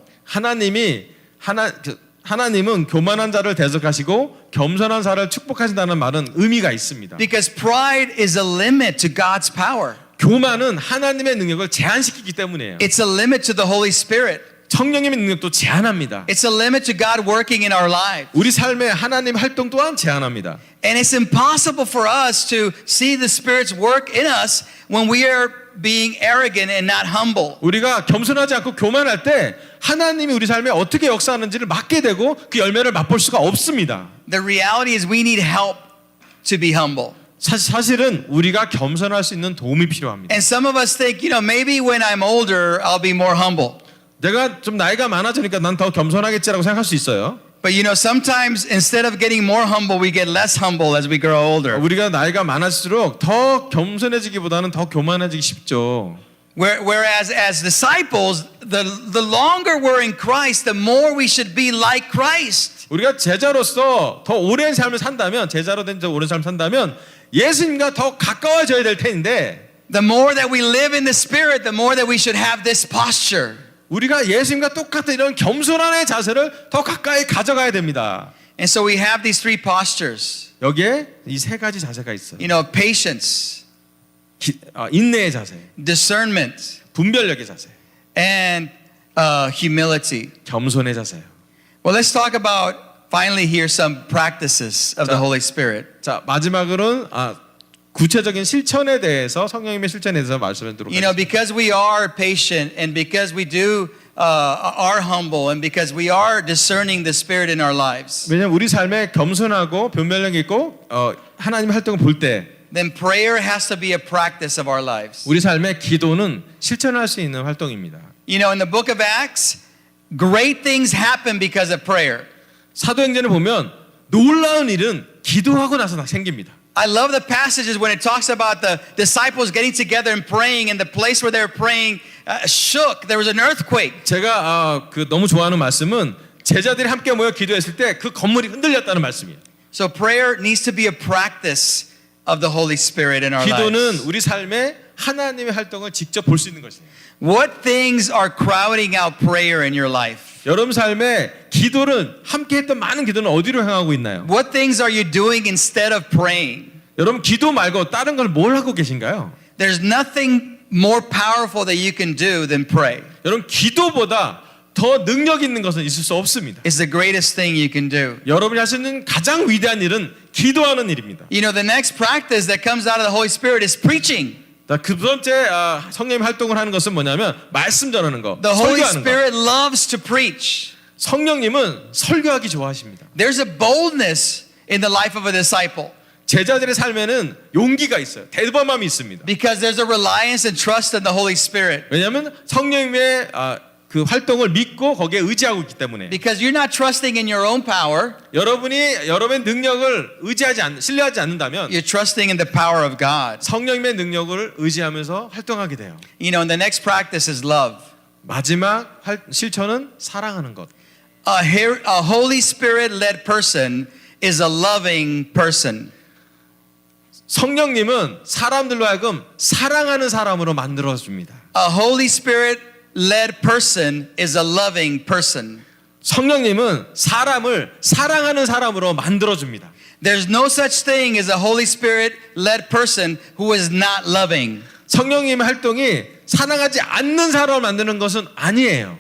하나님은 교만한 자를 대적하시고 겸손한 자를 축복하신다는 말은 의미가 있습니다. Because pride is a limit to God's power. 교만은 하나님의 능력을 제한시키기 때문이에요. It's a limit to the Holy Spirit. 성령님의 능력도 제한합니다. It's a limit to God working in our lives. 우리 삶에 하나님 활동 또한 제한합니다. And it's impossible for us to see the Spirit's work in us when we are being arrogant and not humble. 우리가 겸손하지 않고 교만할 때 하나님이 우리 삶에 어떻게 역사하는지를 맡게 되고 그 열매를 맛볼 수가 없습니다. The reality is we need help to be humble. 사실은 우리가 겸손할 수 있는 도움이 필요합니다. And some of us think, you know, maybe when I'm older, I'll be more humble. 내가 좀 나이가 많아지니까 난 더 겸손하겠지라고 생각할 수 있어요. But you know, sometimes instead of getting more humble, we get less humble as we grow older. 우리가 나이가 많아질수록 더 겸손해지기보다는 더 교만해지기 쉽죠. Whereas as disciples, the longer we're in Christ, the more we should be like Christ. 우리가 제자로서 더 오랜 삶을 산다면, 제자로 된 오랜 삶을 산다면 예수님과 더 가까워져야 될 텐데, The more that we live in the Spirit, the more that we should have this posture. 우리가 예수님과 똑같은 이런 겸손한 자세를 더 가까이 가져가야 됩니다. And so we have these three postures. 여기에 이 세 가지 자세가 있어요. You know, patience, 인내의 자세, discernment, 분별력의 자세, and humility. 겸손의 자세요. Well, let's talk about finally here some practices of the Holy Spirit. 자, 마지막으로는 구체적인 실천에 대해서 성령님의 실천에 대해서 말씀드리도록 You know, 하겠습니다. because we are patient and because we are humble and because we are discerning the Spirit in our lives, 왜냐하면 우리 삶에 겸손하고 변별력이 있고 하나님의 활동을 볼 때 then prayer has to be a practice of our lives. 우리 삶의 기도는 실천할 수 있는 활동입니다. You know, in the book of Acts, great things happen because of prayer. 사도행전을 보면 놀라운 일은 기도하고 나서 생깁니다. I love the passages when it talks about the disciples getting together and praying, and the place where they were praying shook. There was an earthquake. 제가 너무 좋아하는 말씀은 제자들이 함께 모여 기도했을 때 그 건물이 흔들렸다는 말씀이에요. So prayer needs to be a practice of the Holy Spirit in our 기도는 lives. 우리 삶에 하나님의 활동을 직접 볼 수 있는 것이에요. What things are crowding out prayer in your life? 여러분 삶에 기도는 함께 했던 많은 기도는 어디로 향하고 있나요? What things are you doing instead of praying? 여러분 기도 말고 다른 걸 뭘 하고 계신가요? There's nothing more powerful that you can do than pray. 여러분 기도보다 더 능력 있는 것은 있을 수 없습니다. It's the greatest thing you can do. 여러분이 할 수 있는 가장 위대한 일은 기도하는 일입니다. You know, the next practice that comes out of the Holy Spirit is preaching. 두 번째 성령님 활동을 하는 것은 뭐냐면 말씀 전하는 거, The Holy 설교하는 거. Spirit loves to preach. 성령님은 설교하기 좋아하십니다. There's a boldness in the life of a disciple 제자들의 삶에는 용기가 있어요. 대범함이 있습니다. because there's a reliance and trust in the Holy Spirit. 왜냐하면 성령님의 그 활동을 믿고 거기에 의지하고 있기 때문에. Because you're not trusting in your own power, 여러분이 여러분의 능력을 신뢰하지 않는다면 you're trusting in the power of God. 성령님의 능력을 의지하면서 활동하게 돼요. You know, and the next practice is love. 마지막 실천은 사랑하는 것. A Holy Spirit led person is a loving person. 성령님은 사람들로 하여금 사랑하는 사람으로 만들어 줍니다. A Holy Spirit led person is a loving person. 성령님은 사람을 사랑하는 사람으로 만들어 줍니다. There's no such thing as a Holy Spirit led person who is not loving. 성령님의 활동이 사랑하지 않는 사람을 만드는 것은 아니에요.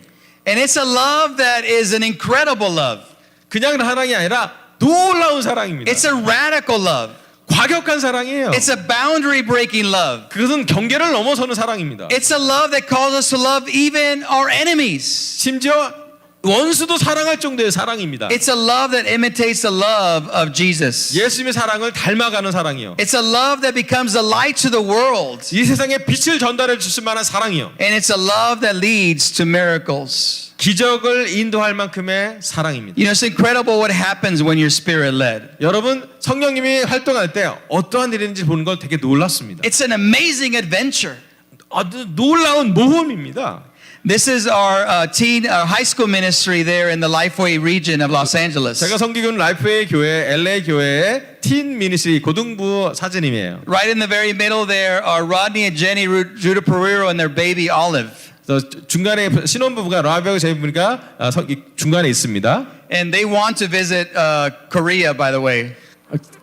And it's a love that is an incredible love. 그냥 사랑이 아니라 놀라운 사랑입니다. It's a radical love. 과격한 사랑이에요. It's a boundary breaking love. 그것은 경계를 넘어서는 사랑입니다. It's a love that calls us to love even our enemies. 심지어 원수도 사랑할 정도의 사랑입니다. It's a love that imitates the love of Jesus. 예수님의 사랑을 닮아가는 사랑이요. It's a love that becomes a light to the world. 이 세상에 빛을 전달해 주실 만한 사랑이요. And it's a love that leads to miracles. 기적을 인도할 만큼의 사랑입니다. You know, it's incredible what happens when you're spirit led. 여러분 성령님이 활동할 때 어떠한 일인지 보는 걸 되게 놀랐습니다. It's an amazing adventure. 아주 놀라운 모험입니다. This is our high school ministry there in the Lifeway region of Los Angeles. 제가 섬기는 라이프웨이 교회, LA 교회의 틴 미니스트리 고등부 사진임이에요. Right in the very middle there are Rodney and Jenny Judah Pereiro and their baby Olive. 그래서 중간에 신혼부부가 라비하고 제이부가 중간에 있습니다. And they want to visit Korea, by the way.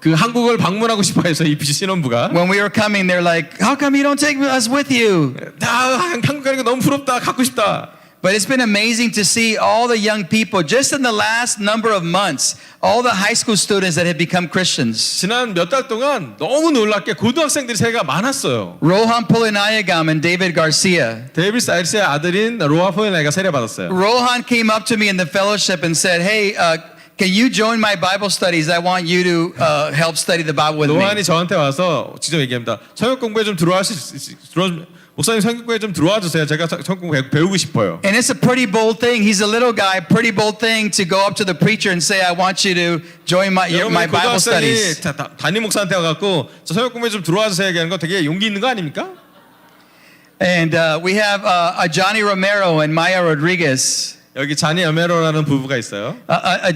그 한국을 방문하고 싶어해서 이 신혼부가 When we were coming, they're like, "How come you don't take us with you?" 한국 가는 거 너무 부럽다, 갖고 싶다. But it's been amazing to see all the young people just in the last number of months, all the high school students that have become Christians. 지난 몇 달 동안 너무 놀랍게 고등학생들이 세가 많았어요. Rohan Polinayagam and David Garcia. 데이비드 사이르스의 아들인 로하 포에나가 세례받았어요. Rohan came up to me in the fellowship and said, "Hey, can you join my Bible studies? I want you to help study the Bible with me." 로한이 저한테 와서 직접 얘기합니다. 성역 공부에 좀 목사님 성역 공부에 좀 들어와 주세요. 제가 성역 공부 배우고 싶어요. And it's a pretty bold thing. He's a little guy, pretty bold thing to go up to the preacher and say, "I want you to join my Bible studies." 담임 목사한테 와갖고 저 성역 공부에 좀 들어와 주세요 얘기하는 거 되게 용기 있는 거 아닙니까? And we have Johnny Romero and Maya Rodriguez. 여기 자니 여메로라는 부부가 있어요.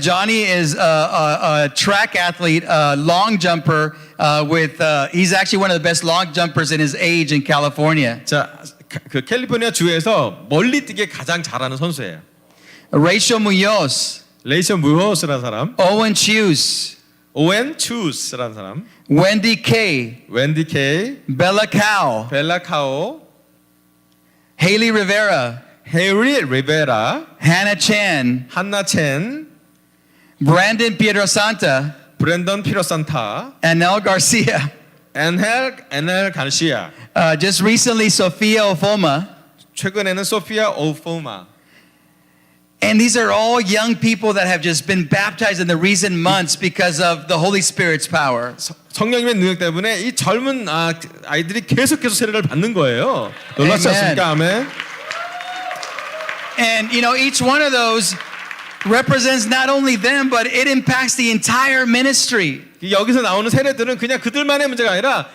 Johnny is a track athlete, long jumper. He's actually one of the best long jumpers in his age in California. 자, 그 캘리포니아 주에서 멀리 뛰기 가장 잘하는 선수예요. Rachel Munoz, 레이션 무호스라는 사람, Owen Chews, 오웬 추스라는 사람, Wendy Kay, 웬디 케이, Bella Cow, 벨라 카오, Haley Rivera, 헤리 리베라, Hannah Chan, 한나 첸, Brandon Pietrosanta, 브랜던 피로산타, Anel Garcia. 엔헬 가르시아, Just recently, Sofia Ofoma. 최근에는 소피아 오포마. And these are all young people that have just been baptized in the recent months because of the Holy Spirit's power. 성령님의 능력 때문에 이 젊은 아이들이 계속해서 세례를 받는 거예요. 놀랍지 Amen. 않습니까? 아멘. And you know, each one of those represents not only them, but it impacts the entire ministry. 여기서 나오는 세례들은 그냥 그들만의 문제가 아니라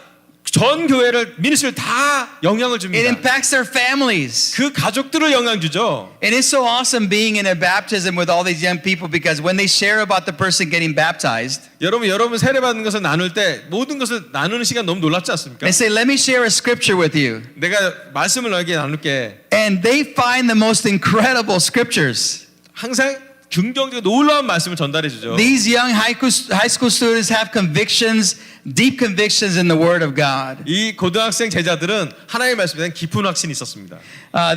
전 교회를 미니스트를 다 영향을 It 줍니다. impacts their families. 그 가족들을 영향 주죠. And it's so awesome being in a baptism with all these young people because when they share about the person getting baptized, 여러분 세례 받는 것을 나눌 때 모든 것을 나누는 시간 너무 놀랍지 않습니까? they say, "Let me share a scripture with you." 내가 말씀을 너에게 나눌게. And they find the most incredible scriptures. 항상 긍정적이고 놀라운 말씀을 전달해 주죠. These young high school students have convictions, deep convictions in the Word of God. 이 고등학생 제자들은 하나님의 말씀에 대한 깊은 확신이 있었습니다.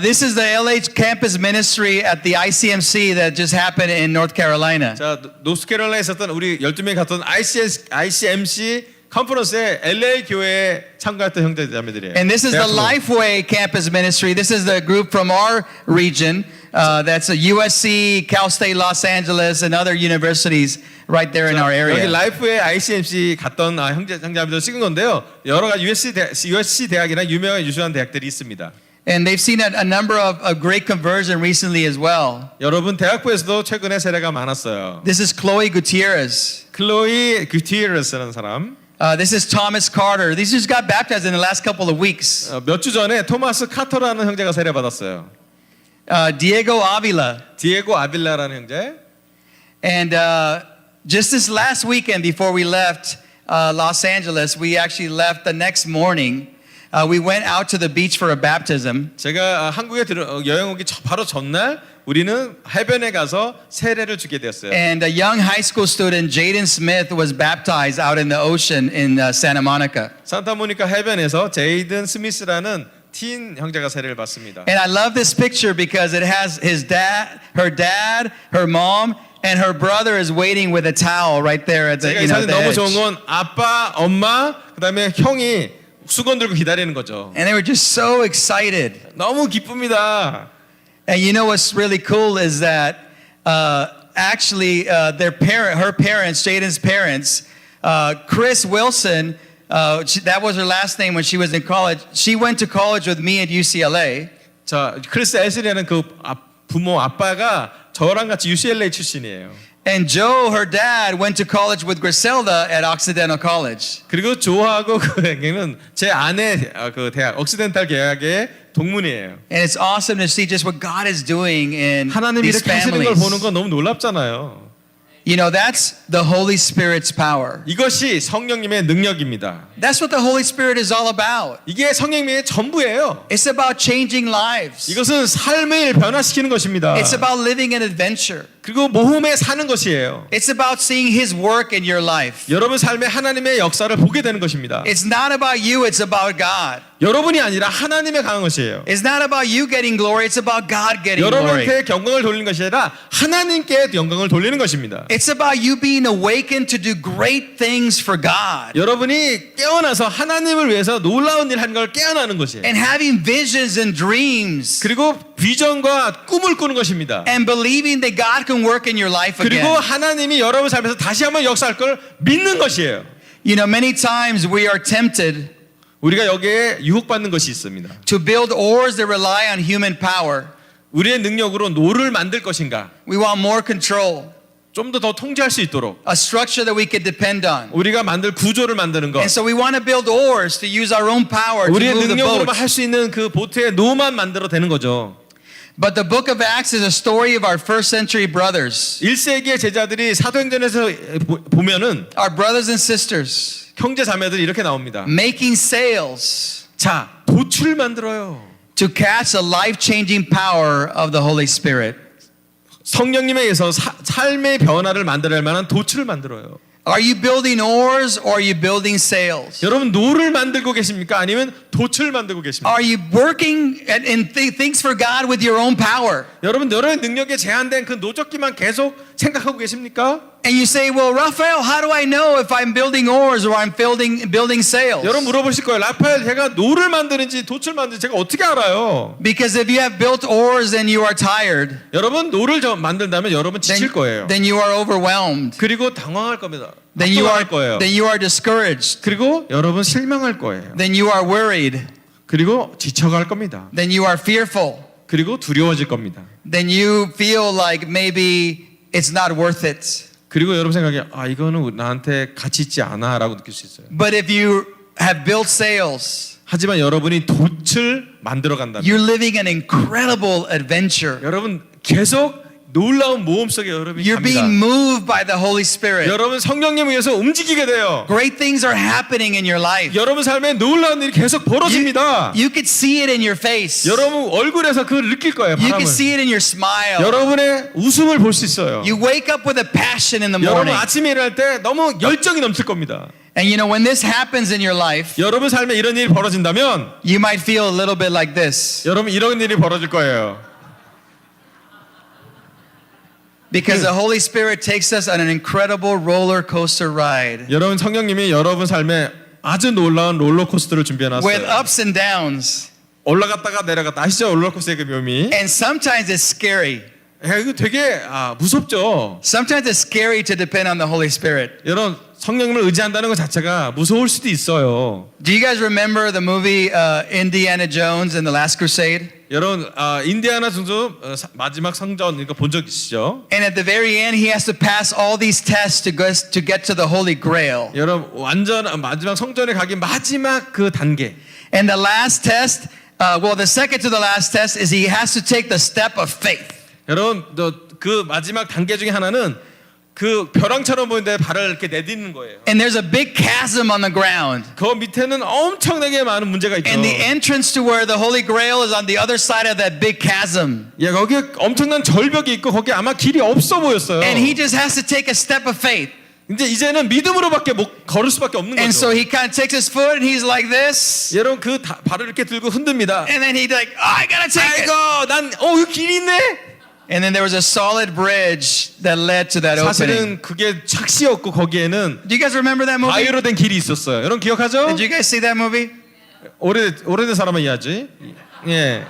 This is the LH campus ministry at the ICMC that just happened in North Carolina. 자, 노스캐롤라이나에 있었던 우리 12명이 갔던 ICMC 컨퍼런스에 LA 교회에 참가했던 형제자매들이에요. And this is the 대학교. Lifeway campus ministry. This is the group from our region. That's a USC, Cal State Los Angeles, and other universities right there in our 여기 area. 라이프의 ICMC 갔던 형제자매들 찍은 건데요. 여러 가지 USC 대학이나 유명한 유수한 대학들이 있습니다. And they've seen a number of great conversion recently as well. 여러분 대학부에서도 최근에 세례가 많았어요. This is Chloe Gutierrez. 클로이 구티에르스라는 사람. This is Thomas Carter. These just got baptized in the last couple of weeks. 몇 주 전에 토마스 카터라는 형제가 세례 받았어요. Diego Avila. 디에고 아빌라라는 형제. And just this last weekend before we left Los Angeles, we actually left the next morning. We went out to the beach for a baptism. 제가 한국에 여행 오기 바로 전날 우리는 해변에 가서 세례를 주게 되었어요. And a young high school student, Jaden Smith, was baptized out in the ocean in Santa Monica. 산타모니카 해변에서 제이든 스미스라는 틴 형제가 세례를 받습니다. And I love this picture because it has his dad, her mom, and her brother is waiting with a towel right there at the, 제가 이 사진 the 너무 edge. 좋은 건 아빠, 엄마, 그다음에 형이 수건 들고 기다리는 거죠. And they were just so excited. 너무 기쁩니다. And you know what's really cool is that actually her parents, Jaden's parents, Chris Wilson, that was her last name when she was in college. She went to college with me at UCLA. 자, 크리스 에슬리라는 그 부모 아빠가 저랑 같이 UCLA 출신이에요. And Joe, her dad, went to college with Griselda at Occidental College. 그리고 조하고 그 애기는 제 아내 그 대학 옥시덴탈 대학의 동문이에요. And it's awesome to see just what God is doing in 하나님이 these 이렇게 하시는 걸 보는 families. 건 너무 놀랍잖아요. You know, that's the Holy Spirit's power. 이것이 성령님의 능력입니다. That's what the Holy Spirit is all about. 이게 성령님의 전부예요. It's about changing lives. 이것은 삶을 변화시키는 것입니다. It's about living an adventure. 그리고 모험에 사는 것이에요. It's about seeing His work in your life. 여러분 삶에 하나님의 역사를 보게 되는 것입니다. It's not about you, it's about God. 여러분이 아니라 하나님의 강한 것이에요. It's not about you getting glory, it's about God getting glory. 여러분한테 영광을 돌리는 것이 아니라 하나님께 영광을 돌리는 것입니다. It's about you being awakened to do great things for God. 여러분이 깨어나서 하나님을 위해서 놀라운 일 한 걸 깨어나는 것이에요. And having visions and dreams. 그리고 비전과 꿈을 꾸는 것입니다. And believing that God can work in your life 그리고 again. 하나님이 여러분 삶에서 다시 한번 역사할 걸 믿는 것이에요. You know, many times we are tempted 우리가 여기에 유혹받는 것이 있습니다. to build oars that rely on human power. 우리의 능력으로 노를 만들 것인가? We want more control, 좀 더 통제할 수 있도록 a structure that we could depend on. 우리가 만들 구조를 만드는 것. And so we want to build oars to use our own power to 우리의 move the boat. 능력으로만 할 수 있는 그 보트의 노만 만들어 되는 거죠. But the book of Acts is a story of our first century brothers, 1세기의 제자들이 사도행전에서 보면은 our brothers and sisters, 형제 자매들이 이렇게 나옵니다. making sails 자, 돛을 만들어요. to catch the life-changing power of the Holy Spirit. 성령님에 의해서 삶의 변화를 만들어낼 만한 돛을 만들어요. Are you building oars or are you building sails? 여러분 노를 만들고 계십니까? 아니면 돛을 만들고 계십니까? Are you working in things for God with your own power? 여러분 여러분의 능력에 제한된 그 노적기만 계속 생각하고 계십니까? And you say, well, Raphael, how do I know if I'm building oars or I'm building sails? 여러분 물어보실 거예요. 라파엘 제가 노를 만드는지 돛을 만드는지 제가 어떻게 알아요? Because if you have built oars and you are tired, 여러분 노를 만든다면 여러분 지칠 거예요. then you are overwhelmed. 그리고 당황할 겁니다. Then you are 압도당할 거예요. then you are discouraged. 그리고 여러분 실망할 거예요. Then you are worried. 그리고 지쳐갈 겁니다. Then you are fearful. 그리고 두려워질 겁니다. Then you feel like maybe it's not worth it. 그리고 여러분 생각에 아 이거는 나한테 가치 있지 않아라고 느낄 수 있어요. But if you have built sails. 하지만 여러분이 돛을 만들어 간다. You're living an incredible adventure. 여러분 계속 놀라운 모험 속에 여러분이 You're being 갑니다. moved by the Holy Spirit. 여러분 성령님에 의해서 움직이게 돼요. Great things are happening in your life. 여러분 삶에 놀라운 일이 계속 벌어집니다. You could see it in your face. 여러분 얼굴에서 그걸 느낄 거예요. You 바람을. can see it in your smile. 여러분의 웃음을 볼 수 있어요. You wake up with a passion in the 여러분 morning. 아침에 일어날 때 너무 열정이 넘칠 겁니다. And you know, when this happens in your life, 여러분 삶에 이런 일이 벌어진다면 you might feel a little bit like this. 여러분 이런 일이 벌어질 거예요. Because the Holy Spirit takes us on an incredible roller coaster ride 여러분 성령님이 여러분 삶에 아주 놀라운 롤러코스터를 준비해 with 놨어요. ups and downs. 올라갔다가 내려갔다 아시죠? 롤러코스터의 그 묘미. And sometimes it's scary. 이거 되게 무섭죠. Sometimes it's scary to depend on the Holy Spirit. 여러분 성령님을 의지한다는 것 자체가 무서울 수도 있어요. Do you guys remember the movie Indiana Jones and the Last Crusade? 여러분 인디아나 존스 마지막 성전 이거 본 적 있으시죠? And at the very end, he has to pass all these tests to get to the Holy Grail. 여러분 완전 마지막 성전에 가기 마지막 그 단계. And the last test, well, the second to the last test is he has to take the step of faith. 여러분 그 마지막 단계 중에 하나는 그 벼랑처럼 보이는데 발을 이렇게 내딛는 거예요. And there's a big chasm on the ground. 그 밑에는 엄청나게 많은 문제가 있죠. And the entrance to where the Holy Grail is on the other side of that big chasm. 예, 거기에 엄청난 절벽이 있고 거기 아마 길이 없어 보였어요. And he just has to take a step of faith. 이제는 믿음으로밖에 못 걸을 수밖에 없는 And so 거죠. he kind of takes his foot and he's like this. 여러분 그 발을 이렇게 들고 흔듭니다. And then he's like, oh, I gotta take it. 아이고 난 여기 길이 있네. And then there was a solid bridge that led to that opening. 사실은 그게 착시였고 거기에는 Do you guys remember that movie? 바위로 된 길이 있었어요. 여러분 기억하죠? Did you guys see that movie? 오래된 사람은 이해하지. 예.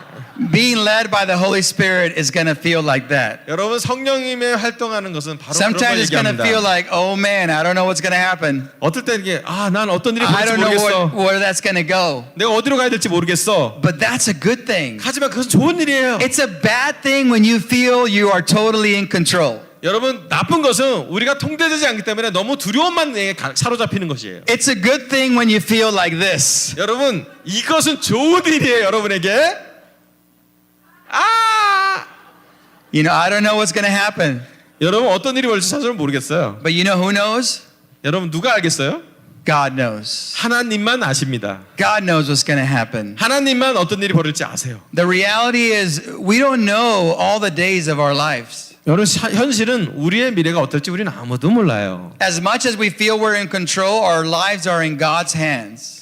Being led by the Holy Spirit is going to feel like that. 여러분 성령님의 활동하는 것은 바로 그런 걸 Sometimes it's going to 얘기합니다. feel like, oh man, I don't know what's going to happen. 어떨 때 이게 난 어떤 일이 I 벌어질지 don't know 모르겠어. where that's going to go. 내가 어디로 가야 될지 모르겠어. But that's a good thing. 하지만 그것은 좋은 일이에요. It's a bad thing when you feel you are totally in control. 여러분 나쁜 것은 우리가 통제되지 않기 때문에 너무 두려움만 사로잡히는 것이에요. It's a good thing when you feel like this. 여러분 이것은 좋은 일이에요. 여러분에게 You know, I don't know what's going to happen. 여러분 어떤 일이 벌어질지 사실은 모르겠어요. But you know who knows? 여러분 누가 알겠어요? God knows. 하나님만 아십니다. God knows what's going to happen. 하나님만 어떤 일이 벌어질지 아세요. The reality is we don't know all the days of our lives. 여러분 현실은 우리의 미래가 어떨지 우리는 아무도 몰라요. As much as we feel we're in control, our lives are in God's hands.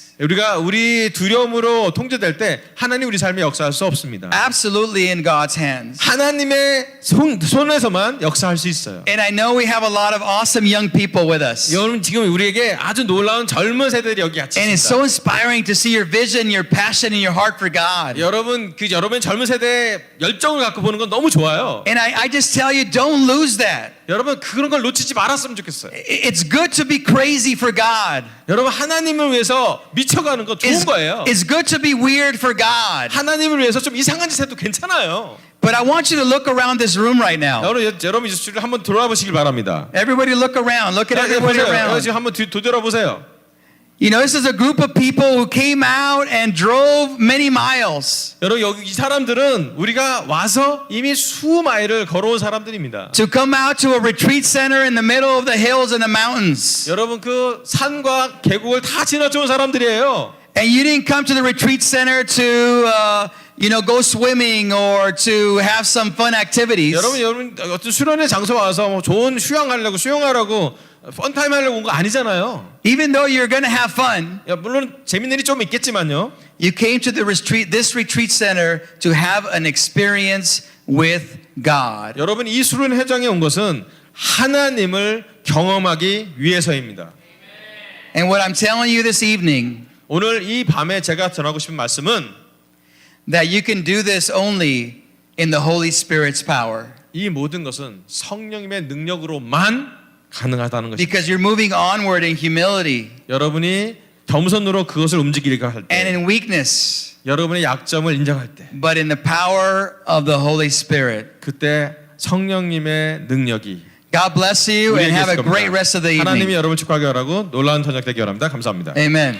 우리 두려움으로 통제될 때 하나님 우리 삶에 역사할 수 없습니다. Absolutely in God's hands. 하나님의 손에서만 역사할 수 있어요. And I know we have a lot of awesome young people with us. 여러분 지금 우리에게 아주 놀라운 젊은 세대들이 여기 같이 And it's 있습니다. so inspiring to see your vision, your passion, and your heart for God. 여러분 여러분 젊은 세대의 열정을 갖고 보는 건 너무 좋아요. And I just tell you, don't lose that. 여러분 그런 걸 놓치지 말았으면 좋겠어요. It's good to be crazy for God. 여러분 하나님을 위해서 미쳐가는 거 좋은 거예요. It's good to be weird for God. 하나님을 위해서 좀 이상한 짓 해도 괜찮아요. But I want you to look around this room right now. 여러분 이 주를 한번 돌아보시길 바랍니다. Everybody look around. Look at everybody 보세요. around. 지금 한번 뒤돌아보세요. You know, this is a group of people who came out and drove many miles 여러분 여기 이 사람들은 우리가 와서 이미 수마일을 걸어온 사람들입니다. to come out to a retreat center in the middle of the hills and the mountains. 여러분 그 산과 계곡을 다 지나쳐온 사람들이에요. And you didn't come to the retreat center to, go swimming or to have some fun activities. 여러분 어떤 수련회 장소 와서 뭐 좋은 휴양하려고 수영하라고 펀타임 하려고 온 거 아니잖아요. Even though you're going to have fun, 물론 재밌는 일이 좀 있겠지만요. you came to this retreat center to have an experience with God. 여러분 이 수련회장에 온 것은 하나님을 경험하기 위해서입니다. And what I'm telling you this evening, 오늘 이 밤에 제가 전하고 싶은 말씀은 that you can do this only in the Holy Spirit's power. 이 모든 것은 성령님의 능력으로만 가능하다는 것입니다. Because you're moving onward in humility 여러분이 겸손으로 그것을 움직이려고 할 and 때, in weakness, 여러분의 약점을 인정할 때, but in the power of the Holy Spirit. 그때 성령님의 능력이 God bless you and 우리에게 have a 있을 great 겁니다. rest of the 하나님이 evening. 여러분 축복하기 바라고 놀라운 저녁 되기 바랍니다. 감사합니다. Amen.